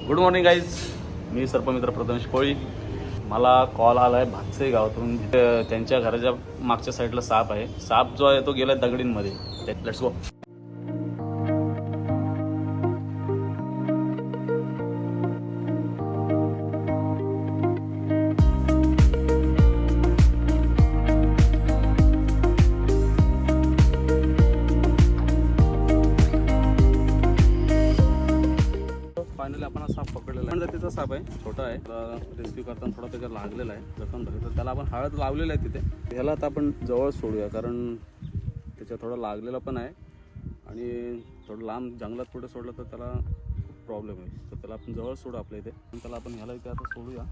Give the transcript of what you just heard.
Good morning guys, मी सर्पमित्र प्रथमेश कोळी. मला call आला आहे भातसे गावातून. त्यांच्या घराच्या मागच्या साईडला साप आहे. साप जो आहे तो गेला दगडींमध्ये. Let's go. फायनली आपण साप पकडलेला आहे. जातीचा साप आहे, छोटा आहे. रेस्क्यू करताना थोडा त्याच्या लागलेला आहे, जखम झाली. तर त्याला आपण हळद लावलेलं आहे तिथे. ह्याला आता आपण जवळ सोडूया, कारण त्याच्या थोडा लागलेला पण आहे आणि थोडं लांब जंगलात पुढे सोडलं तर त्याला खूप प्रॉब्लेम होईल. तर त्याला आपण जवळ सोडू आपल्या इथे. पण त्याला आपण ह्याला इथे आता सोडूया.